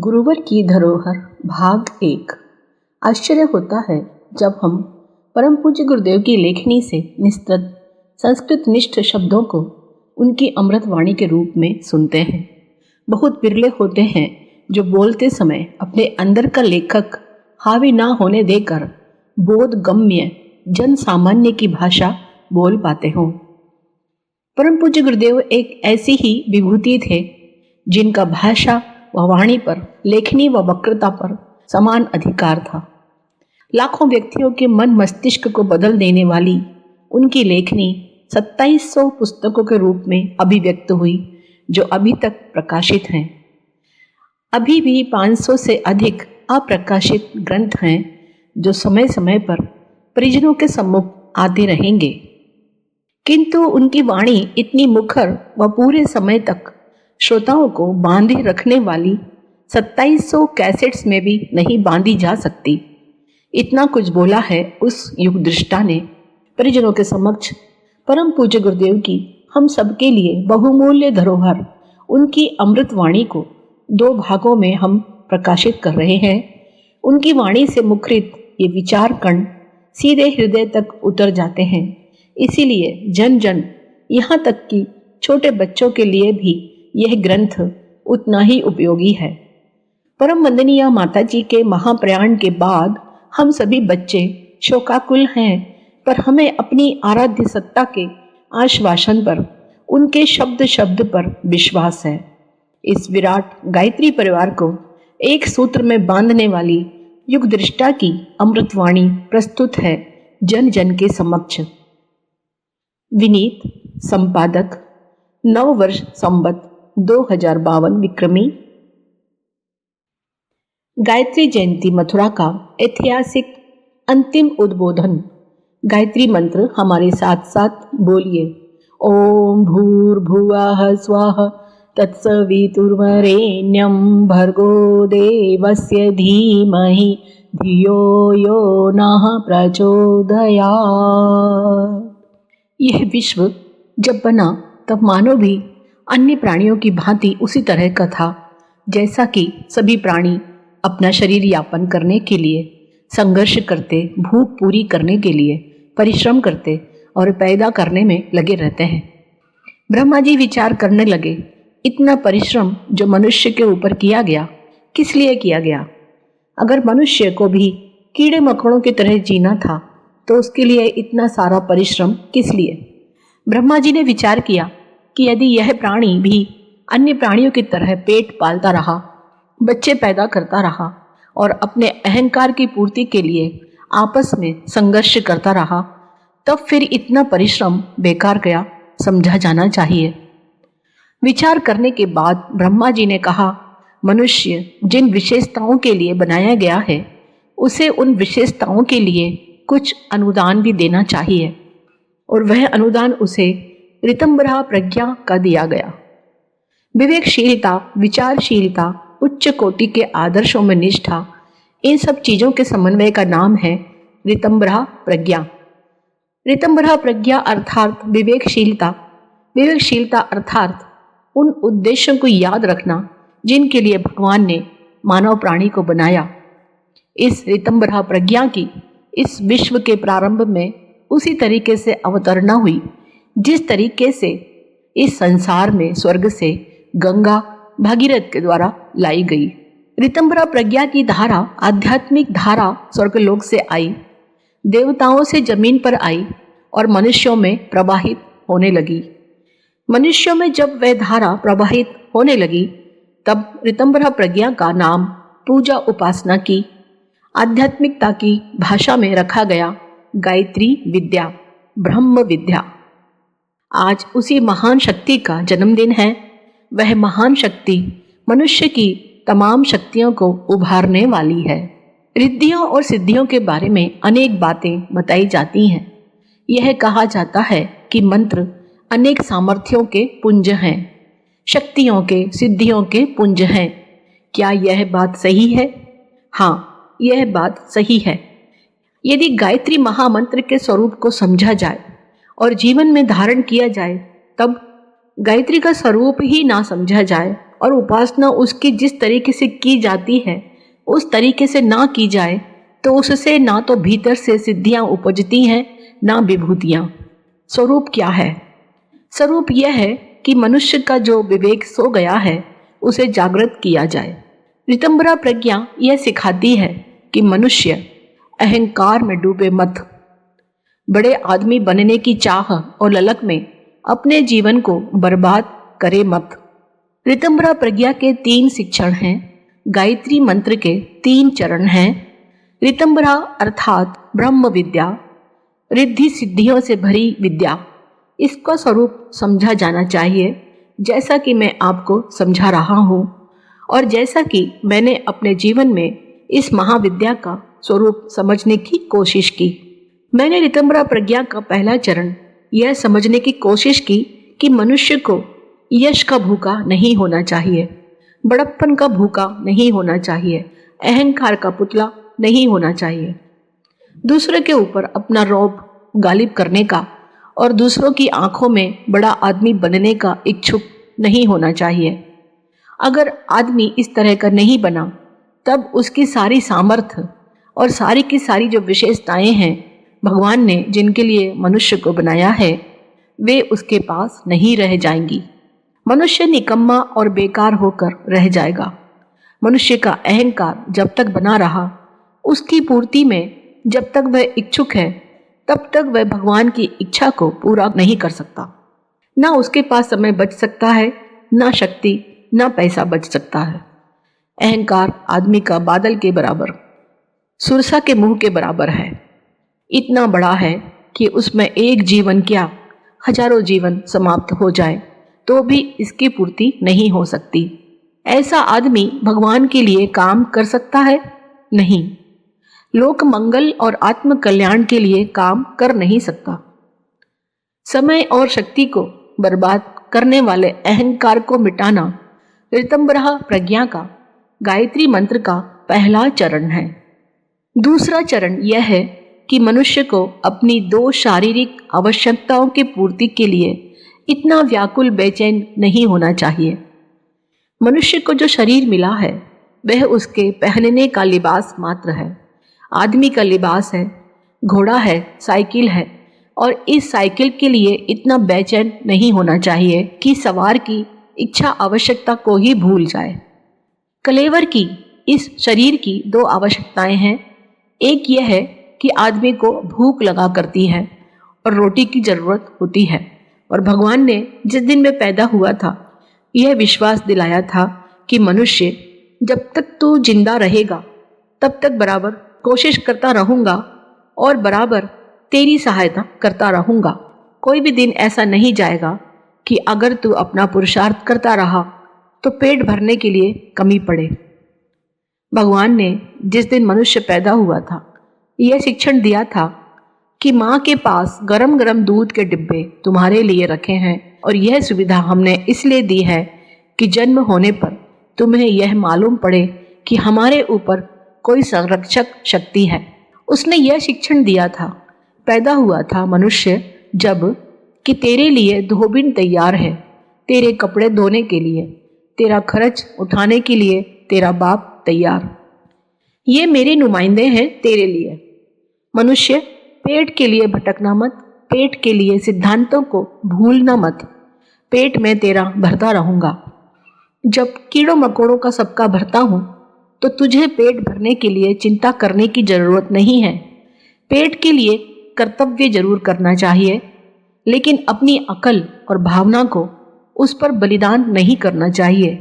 गुरुवर की धरोहर भाग 1। आश्चर्य होता है जब हम परम पूज्य गुरुदेव की लेखनी से निस्तृत संस्कृत निष्ठ शब्दों को उनकी अमृत वाणी के रूप में सुनते हैं। बहुत बिरले होते हैं जो बोलते समय अपने अंदर का लेखक हावी ना होने देकर बोधगम्य जन सामान्य की भाषा बोल पाते हों। परम पूज्य गुरुदेव एक ऐसी ही विभूति थे जिनका भाषा व वाणी पर, लेखनी व वक्रता पर समान अधिकार था। लाखों व्यक्तियों के मन मस्तिष्क को बदल देने वाली उनकी लेखनी 2700 पुस्तकों के रूप में अभिव्यक्त हुई, जो अभी तक प्रकाशित हैं। अभी भी 500 से अधिक अप्रकाशित ग्रंथ हैं जो समय समय पर परिजनों के सम्मुख आते रहेंगे, किंतु उनकी वाणी इतनी मुखर व पूरे समय तक श्रोताओं को बांधे रखने वाली 2700 कैसेट्स में भी नहीं बांधी जा सकती। इतना कुछ बोला है उस युग दृष्टा ने परिजनों के समक्ष परम पूज्य गुरुदेव की हम सबके लिए बहुमूल्य धरोहर उनकी अमृत वाणी को 2 भागों में हम प्रकाशित कर रहे हैं। उनकी वाणी से मुखरित ये विचार कण सीधे हृदय तक उतर जाते हैं, इसीलिए जन जन यहाँ तक कि छोटे बच्चों के लिए भी यह ग्रंथ उतना ही उपयोगी है। परम वंदनीय माता जी के महाप्रयाण के बाद हम सभी बच्चे शोकाकुल हैं, पर हमें अपनी आराध्य सत्ता के आश्वासन पर, उनके शब्द शब्द पर विश्वास है। इस विराट गायत्री परिवार को एक सूत्र में बांधने वाली युग दृष्टा की अमृतवाणी प्रस्तुत है जन जन के समक्ष। विनीत संपादक, नव वर्ष संवत 2052 विक्रमी। गायत्री जयंती मथुरा का ऐतिहासिक अंतिम उद्बोधन। गायत्री मंत्र हमारे साथ साथ बोलिए। ओम भूर्भुवः स्वः तत्सवितुर्वरेण्यं भर्गो देवस्य धीमहि धियो यो नः प्रचोदयात्। यह विश्व जब बना तब मानव भी अन्य प्राणियों की भांति उसी तरह का था, जैसा कि सभी प्राणी अपना शरीर यापन करने के लिए संघर्ष करते, भूख पूरी करने के लिए परिश्रम करते और पैदा करने में लगे रहते हैं। ब्रह्मा जी विचार करने लगे, इतना परिश्रम जो मनुष्य के ऊपर किया गया, किस लिए किया गया? अगर मनुष्य को भी कीड़े मकोड़ों की तरह जीना था तो उसके लिए इतना सारा परिश्रम किस लिए? ब्रह्मा जी ने विचार किया कि यदि यह प्राणी भी अन्य प्राणियों की तरह पेट पालता रहा, बच्चे पैदा करता रहा और अपने अहंकार की पूर्ति के लिए आपस में संघर्ष करता रहा, तब फिर इतना परिश्रम बेकार गया समझा जाना चाहिए। विचार करने के बाद ब्रह्मा जी ने कहा, मनुष्य जिन विशेषताओं के लिए बनाया गया है उसे उन विशेषताओं के लिए कुछ अनुदान भी देना चाहिए, और वह अनुदान उसे ऋतंभरा प्रज्ञा का दिया गया। विवेकशीलता, विचारशीलता, उच्च कोटि के आदर्शों में निष्ठा, इन सब चीजों के समन्वय का नाम है ऋतंभरा प्रज्ञा। ऋतंभरा प्रज्ञा अर्थात विवेकशीलता। विवेकशीलता अर्थात उन उद्देश्यों को याद रखना जिनके लिए भगवान ने मानव प्राणी को बनाया। इस ऋतंभरा प्रज्ञा की इस विश्व के प्रारंभ में उसी तरीके से अवतरणा हुई जिस तरीके से इस संसार में स्वर्ग से गंगा भागीरथ के द्वारा लाई गई। ऋतंभरा प्रज्ञा की धारा, आध्यात्मिक धारा स्वर्गलोक से आई, देवताओं से जमीन पर आई और मनुष्यों में प्रवाहित होने लगी। मनुष्यों में जब वह धारा प्रवाहित होने लगी तब ऋतंभरा प्रज्ञा का नाम पूजा उपासना की आध्यात्मिकता की भाषा में रखा गया गायत्री विद्या, ब्रह्म विद्या। आज उसी महान शक्ति का जन्मदिन है। वह महान शक्ति मनुष्य की तमाम शक्तियों को उभारने वाली है। रिद्धियों और सिद्धियों के बारे में अनेक बातें बताई जाती हैं। यह कहा जाता है कि मंत्र अनेक सामर्थ्यों के पुंज हैं, शक्तियों के, सिद्धियों के पुंज हैं। क्या यह बात सही है? हाँ, यह बात सही है। यदि गायत्री महामंत्र के स्वरूप को समझा जाए और जीवन में धारण किया जाए, तब गायत्री का स्वरूप ही ना समझा जाए और उपासना उसकी जिस तरीके से की जाती है उस तरीके से ना की जाए तो उससे ना तो भीतर से सिद्धियां उपजती हैं ना विभूतियां। स्वरूप क्या है? स्वरूप यह है कि मनुष्य का जो विवेक सो गया है उसे जागृत किया जाए। ऋतंभरा प्रज्ञा यह सिखाती है कि मनुष्य अहंकार में डूबे मत, बड़े आदमी बनने की चाह और ललक में अपने जीवन को बर्बाद करे मत। ऋतंभरा प्रज्ञा के 3 शिक्षण हैं। गायत्री मंत्र के 3 चरण हैं। ऋतंभरा अर्थात ब्रह्म विद्या, रिद्धि सिद्धियों से भरी विद्या। इसका स्वरूप समझा जाना चाहिए जैसा कि मैं आपको समझा रहा हूँ और जैसा कि मैंने अपने जीवन में इस महाविद्या का स्वरूप समझने की कोशिश की। मैंने ऋतंभरा प्रज्ञा का पहला चरण यह समझने की कोशिश की कि मनुष्य को यश का भूखा नहीं होना चाहिए, बड़प्पन का भूखा नहीं होना चाहिए, अहंकार का पुतला नहीं होना चाहिए, दूसरे के ऊपर अपना रौब गालिब करने का और दूसरों की आंखों में बड़ा आदमी बनने का इच्छुक नहीं होना चाहिए। अगर आदमी इस तरह का नहीं बना तब उसकी सारी सामर्थ्य और सारी की सारी जो विशेषताएं हैं भगवान ने जिनके लिए मनुष्य को बनाया है वे उसके पास नहीं रह जाएंगी। मनुष्य निकम्मा और बेकार होकर रह जाएगा। मनुष्य का अहंकार जब तक बना रहा उसकी पूर्ति में जब तक वह इच्छुक है तब तक वह भगवान की इच्छा को पूरा नहीं कर सकता। ना उसके पास समय बच सकता है, ना शक्ति, ना पैसा बच सकता है। अहंकार आदमी का बादल के बराबर, सुरसा के मुंह के बराबर है। इतना बड़ा है कि उसमें एक जीवन क्या हजारों जीवन समाप्त हो जाए तो भी इसकी पूर्ति नहीं हो सकती। ऐसा आदमी भगवान के लिए काम कर सकता है? नहीं। लोक मंगल और आत्म कल्याण के लिए काम कर नहीं सकता। समय और शक्ति को बर्बाद करने वाले अहंकार को मिटाना ऋतंभरा प्रज्ञा का गायत्री मंत्र का पहला चरण है। दूसरा चरण यह है कि मनुष्य को अपनी 2 शारीरिक आवश्यकताओं की पूर्ति के लिए इतना व्याकुल बेचैन नहीं होना चाहिए। मनुष्य को जो शरीर मिला है वह उसके पहनने का लिबास मात्र है। आदमी का लिबास है, घोड़ा है, साइकिल है और इस साइकिल के लिए इतना बेचैन नहीं होना चाहिए कि सवार की इच्छा आवश्यकता को ही भूल जाए। कलेवर की इस शरीर की 2 आवश्यकताएं हैं। एक यह है कि आदमी को भूख लगा करती है और रोटी की जरूरत होती है और भगवान ने जिस दिन में पैदा हुआ था यह विश्वास दिलाया था कि मनुष्य जब तक तू जिंदा रहेगा तब तक बराबर कोशिश करता रहूंगा और बराबर तेरी सहायता करता रहूंगा। कोई भी दिन ऐसा नहीं जाएगा कि अगर तू अपना पुरुषार्थ करता रहा तो पेट भरने के लिए कमी पड़े। भगवान ने जिस दिन मनुष्य पैदा हुआ था यह शिक्षण दिया था कि माँ के पास गरम गरम दूध के डिब्बे तुम्हारे लिए रखे हैं और यह सुविधा हमने इसलिए दी है कि जन्म होने पर तुम्हें यह मालूम पड़े कि हमारे ऊपर कोई संरक्षक शक्ति है। उसने यह शिक्षण दिया था, पैदा हुआ था मनुष्य जब कि तेरे लिए धोबिन तैयार है, तेरे कपड़े धोने के लिए, तेरा खर्च उठाने के लिए तेरा बाप तैयार। ये मेरे नुमाइंदे हैं तेरे लिए। मनुष्य पेट के लिए भटकना मत, पेट के लिए सिद्धांतों को भूलना मत। पेट में तेरा भरता रहूंगा। जब कीड़ों मकोड़ों का सबका भरता हूं तो तुझे पेट भरने के लिए चिंता करने की जरूरत नहीं है। पेट के लिए कर्तव्य जरूर करना चाहिए लेकिन अपनी अकल और भावना को उस पर बलिदान नहीं करना चाहिए।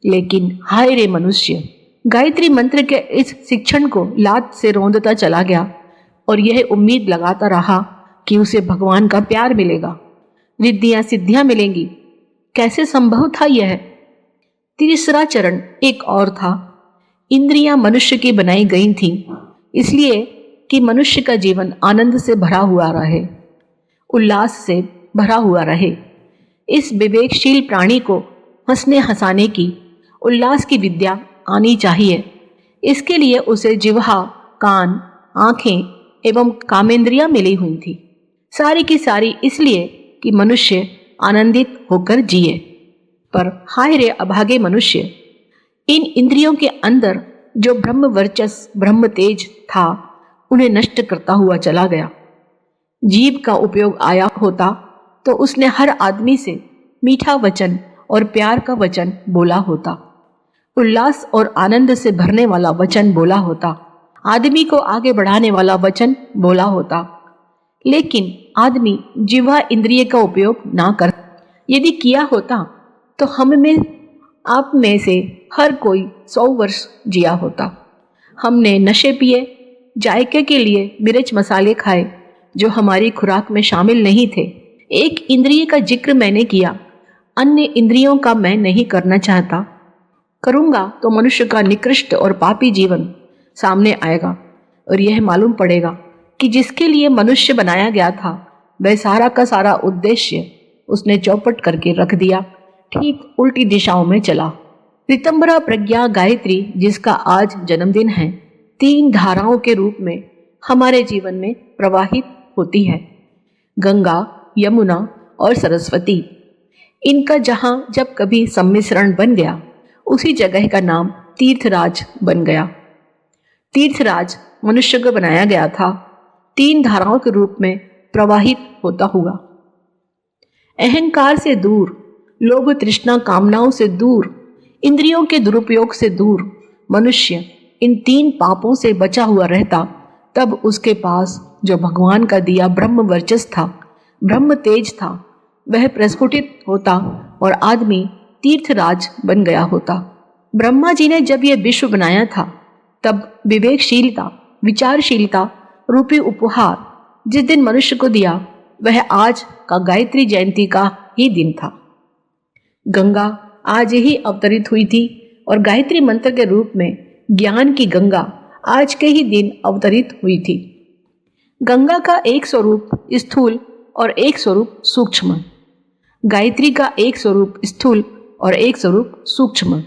लेकिन हाय रे मनुष्य, गायत्री मंत्र के इस शिक्षण को लात से रौंदता चला गया और यह उम्मीद लगाता रहा कि उसे भगवान का प्यार मिलेगा, रिद्धियां सिद्धियां मिलेंगी। कैसे संभव था यह? तीसरा चरण एक और था। इंद्रियां मनुष्य की बनाई गई थीं इसलिए कि मनुष्य का जीवन आनंद से भरा हुआ रहे, उल्लास से भरा हुआ रहे। इस विवेकशील प्राणी को हंसने हंसाने की, उल्लास की विद्या आनी चाहिए। इसके लिए उसे जिह्वा, कान, आंखें एवं कामेंद्रियां मिली हुई थी, सारी की सारी इसलिए कि मनुष्य आनंदित होकर जिए। पर हाय रे अभागे मनुष्य, इन इंद्रियों के अंदर जो ब्रह्म वर्चस ब्रह्म तेज था उन्हें नष्ट करता हुआ चला गया। जीभ का उपयोग आया होता तो उसने हर आदमी से मीठा वचन और प्यार का वचन बोला होता, उल्लास और आनंद से भरने वाला वचन बोला होता, आदमी को आगे बढ़ाने वाला वचन बोला होता। लेकिन आदमी जिह्वा इंद्रिय का उपयोग ना कर, यदि किया होता तो हम में आप में से हर कोई 100 वर्ष जिया होता। हमने नशे पिए, जायके के लिए मिर्च मसाले खाए जो हमारी खुराक में शामिल नहीं थे। एक इंद्रिय का जिक्र मैंने किया, अन्य इंद्रियों का मैं नहीं करना चाहता। करूँगा तो मनुष्य का निकृष्ट और पापी जीवन सामने आएगा और यह मालूम पड़ेगा कि जिसके लिए मनुष्य बनाया गया था वह सारा का सारा उद्देश्य उसने चौपट करके रख दिया, ठीक उल्टी दिशाओं में चला। ऋतंबरा प्रज्ञा गायत्री, जिसका आज जन्मदिन है, 3 धाराओं के रूप में हमारे जीवन में प्रवाहित होती है, गंगा, यमुना और सरस्वती। इनका जहाँ जब कभी सम्मिश्रण बन गया उसी जगह का नाम तीर्थराज बन गया। तीर्थराज मनुष्य को बनाया गया था 3 धाराओं के रूप में प्रवाहित होता हुआ। अहंकार से दूर, लोभ तृष्णा कामनाओं से दूर, इंद्रियों के दुरुपयोग से दूर मनुष्य इन 3 पापों से बचा हुआ रहता, तब उसके पास जो भगवान का दिया ब्रह्म वर्चस था, ब्रह्म तेज था, वह प्रस्फुटित होता और आदमी तीर्थराज बन गया होता। ब्रह्मा जी ने जब यह विश्व बनाया था तब विवेकशीलता, विचारशीलता रूपी उपहार जिस दिन मनुष्य को दिया वह आज का गायत्री जयंती का ही दिन था। गंगा आज ही अवतरित हुई थी और गायत्री मंत्र के रूप में ज्ञान की गंगा आज के ही दिन अवतरित हुई थी। गंगा का एक स्वरूप स्थूल और एक स्वरूप सूक्ष्म, गायत्री का एक स्वरूप स्थूल और एक स्वरूप सूक्ष्म।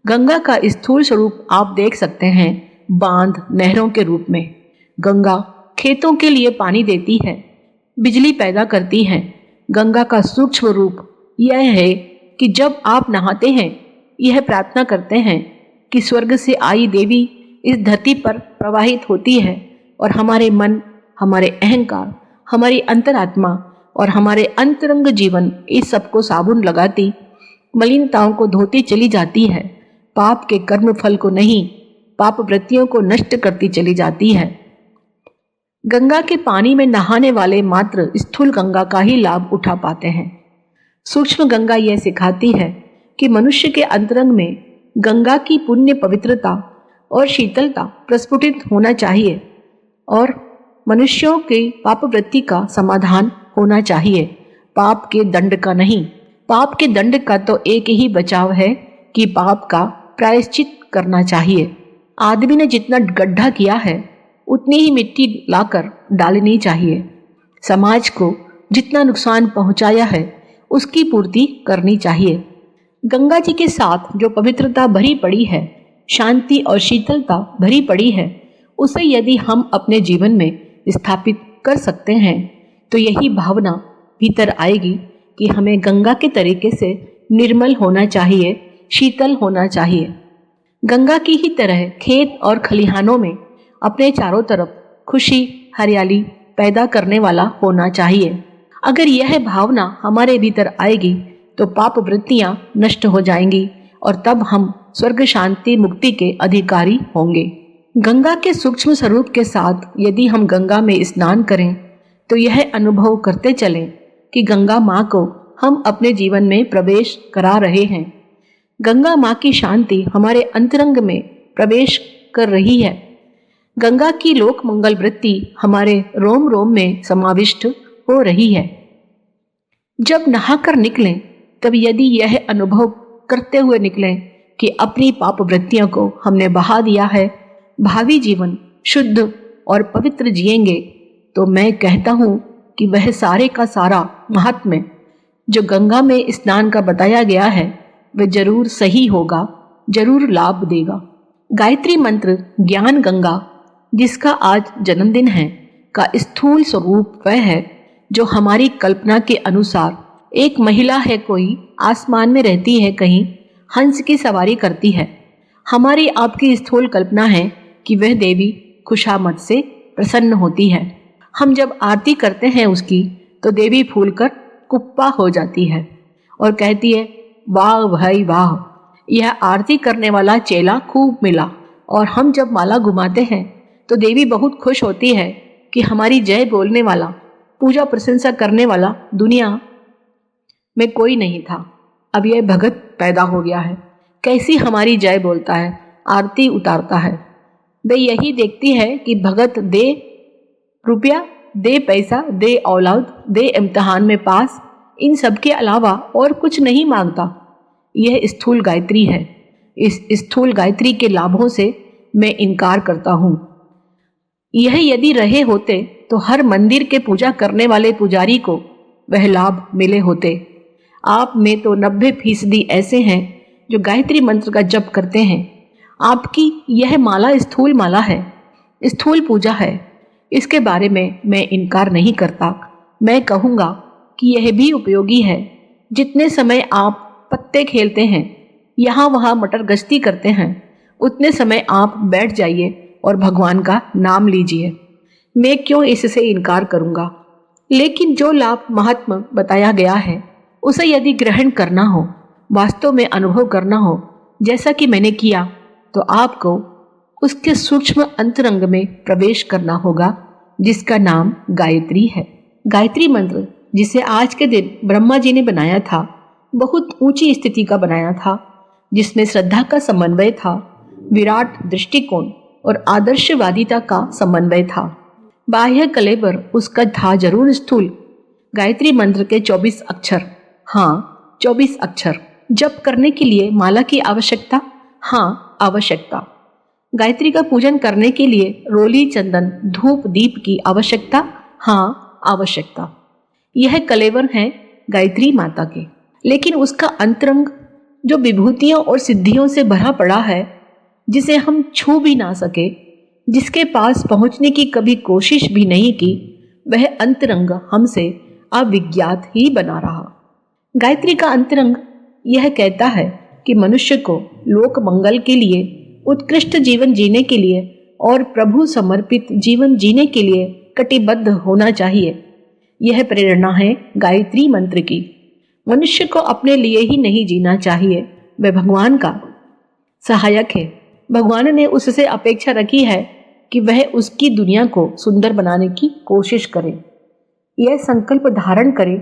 गंगा का स्थूल स्वरूप आप देख सकते हैं बांध, नहरों के रूप में। गंगा खेतों के लिए पानी देती है, बिजली पैदा करती है। गंगा का सूक्ष्म रूप यह है कि जब आप नहाते हैं, यह प्रार्थना करते हैं कि स्वर्ग से आई देवी इस धरती पर प्रवाहित होती है और हमारे मन, हमारे अहंकार, हमारी अंतरात्मा और हमारे अंतरंग जीवन इस सब को साबुन लगाती, मलिनताओं को धोती चली जाती है, पाप के कर्म फल को नहीं, पाप वृत्तियों को नष्ट करती चली जाती है। गंगा के पानी में नहाने वाले मात्र स्थूल गंगा का ही लाभ उठा पाते हैं। सूक्ष्म गंगा यह सिखाती है कि मनुष्य के अंतरंग में गंगा की पुण्य पवित्रता और शीतलता प्रस्फुटित होना चाहिए और मनुष्यों के पाप वृत्ति का समाधान होना चाहिए, पाप के दंड का नहीं। पाप के दंड का तो एक ही बचाव है कि पाप का प्रायश्चित करना चाहिए। आदमी ने जितना गड्ढा किया है उतनी ही मिट्टी लाकर डालनी चाहिए। समाज को जितना नुकसान पहुंचाया है उसकी पूर्ति करनी चाहिए। गंगा जी के साथ जो पवित्रता भरी पड़ी है, शांति और शीतलता भरी पड़ी है, उसे यदि हम अपने जीवन में स्थापित कर सकते हैं तो यही भावना भीतर आएगी कि हमें गंगा के तरीके से निर्मल होना चाहिए, शीतल होना चाहिए। गंगा की ही तरह खेत और खलिहानों में अपने चारों तरफ खुशी, हरियाली पैदा करने वाला होना चाहिए। अगर यह भावना हमारे भीतर आएगी तो पाप वृत्तियां नष्ट हो जाएंगी और तब हम स्वर्ग शांति मुक्ति के अधिकारी होंगे। गंगा के सूक्ष्म स्वरूप के साथ यदि हम गंगा में स्नान करें तो यह अनुभव करते चलें कि गंगा माँ को हम अपने जीवन में प्रवेश करा रहे हैं। गंगा माँ की शांति हमारे अंतरंग में प्रवेश कर रही है। गंगा की लोक मंगल वृत्ति हमारे रोम रोम में समाविष्ट हो रही है। जब नहाकर निकलें तब यदि यह अनुभव करते हुए निकलें कि अपनी पाप वृत्तियों को हमने बहा दिया है, भावी जीवन शुद्ध और पवित्र जिएंगे, तो मैं कहता हूँ कि वह सारे का सारा महात्म्य जो गंगा में स्नान का बताया गया है वह जरूर सही होगा, जरूर लाभ देगा। गायत्री मंत्र ज्ञान गंगा, जिसका आज जन्मदिन है, का स्थूल स्वरूप वह है जो हमारी कल्पना के अनुसार एक महिला है कोई आसमान में रहती है, कहीं हंस की सवारी करती है। हमारी आपकी स्थूल कल्पना है कि वह देवी खुशामद से प्रसन्न होती है। हम जब आरती करते हैं उसकी, तो देवी फूलकर कुप्पा हो जाती है और कहती है, वाह भाई वाह, यह आरती करने वाला चेला खूब मिला। और हम जब माला घुमाते हैं तो देवी बहुत खुश होती है कि हमारी जय बोलने वाला, पूजा प्रशंसा करने वाला दुनिया में कोई नहीं था। अब यह भगत पैदा हो गया है, कैसी हमारी जय बोलता है, आरती उतारता है। वे यही देखती है कि भगत दे रुपया, दे पैसा, दे औलाद, दे इम्तिहान में पास, इन सब के अलावा और कुछ नहीं मांगता। यह स्थूल गायत्री है। इस स्थूल गायत्री के लाभों से मैं इनकार करता हूँ। यह यदि रहे होते तो हर मंदिर के पूजा करने वाले पुजारी को वह लाभ मिले होते। आप में तो 90% ऐसे हैं जो गायत्री मंत्र का जप करते हैं। आपकी यह माला स्थूल माला है, स्थूल पूजा है। इसके बारे में मैं इनकार नहीं करता। मैं कहूँगा कि यह भी उपयोगी है। जितने समय आप पत्ते खेलते हैं, यहाँ वहाँ मटर गश्ती करते हैं, उतने समय आप बैठ जाइए और भगवान का नाम लीजिए। मैं क्यों इससे इनकार करूँगा? लेकिन जो लाभ महात्मा बताया गया है, उसे यदि ग्रहण करना हो, वास्तव में अनुभव करना हो, जैसा कि मैंने किया, तो आपको उसके सूक्ष्म अंतरंग में प्रवेश करना होगा, जिसका नाम गायत्री है। गायत्री मंत्र, जिसे आज के दिन ब्रह्मा जी ने बनाया था, बहुत ऊंची स्थिति का बनाया था, जिसमें श्रद्धा का समन्वय था, विराट दृष्टिकोण और आदर्शवादिता का समन्वय था। बाह्य कलेवर उसका था जरूर स्थूल। गायत्री मंत्र के 24 अक्षर, हाँ 24 अक्षर। जप करने के लिए माला की आवश्यकता, हाँ आवश्यकता। गायत्री का पूजन करने के लिए रोली, चंदन, धूप, दीप की आवश्यकता, हाँ आवश्यकता। यह कलेवर हैं गायत्री माता के। लेकिन उसका अंतरंग जो विभूतियों और सिद्धियों से भरा पड़ा है, जिसे हम छू भी ना सके, जिसके पास पहुंचने की कभी कोशिश भी नहीं की, वह अंतरंग हमसे अविज्ञात ही बना रहा। गायत्री का अंतरंग यह कहता है कि मनुष्य को लोक मंगल के लिए, उत्कृष्ट जीवन जीने के लिए और प्रभु समर्पित जीवन जीने के लिए कटिबद्ध होना चाहिए। यह प्रेरणा है गायत्री मंत्र की। मनुष्य को अपने लिए ही नहीं जीना चाहिए, वह भगवान का सहायक है। भगवान ने उससे अपेक्षा रखी है कि वह उसकी दुनिया को सुंदर बनाने की कोशिश करे। यह संकल्प धारण करे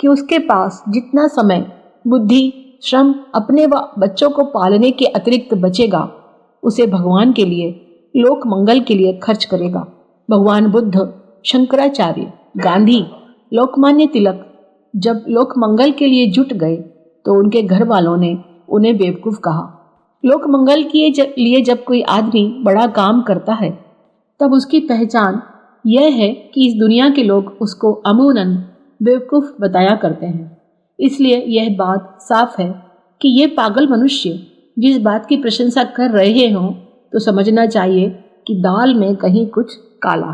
कि उसके पास जितना समय, बुद्धि, श्रम अपने व बच्चों को पालने के अतिरिक्त बचेगा, उसे भगवान के लिए, लोक मंगल के लिए खर्च करेगा। भगवान बुद्ध, शंकराचार्य, गांधी, लोकमान्य तिलक जब लोक मंगल के लिए जुट गए तो उनके घर वालों ने उन्हें बेवकूफ़ कहा। लोक मंगल के लिए जब कोई आदमी बड़ा काम करता है, तब उसकी पहचान यह है कि इस दुनिया के लोग उसको अमूनन बेवकूफ़ बताया करते हैं। इसलिए यह बात साफ है कि ये पागल मनुष्य जिस बात की प्रशंसा कर रहे हों, तो समझना चाहिए कि दाल में कहीं कुछ काला।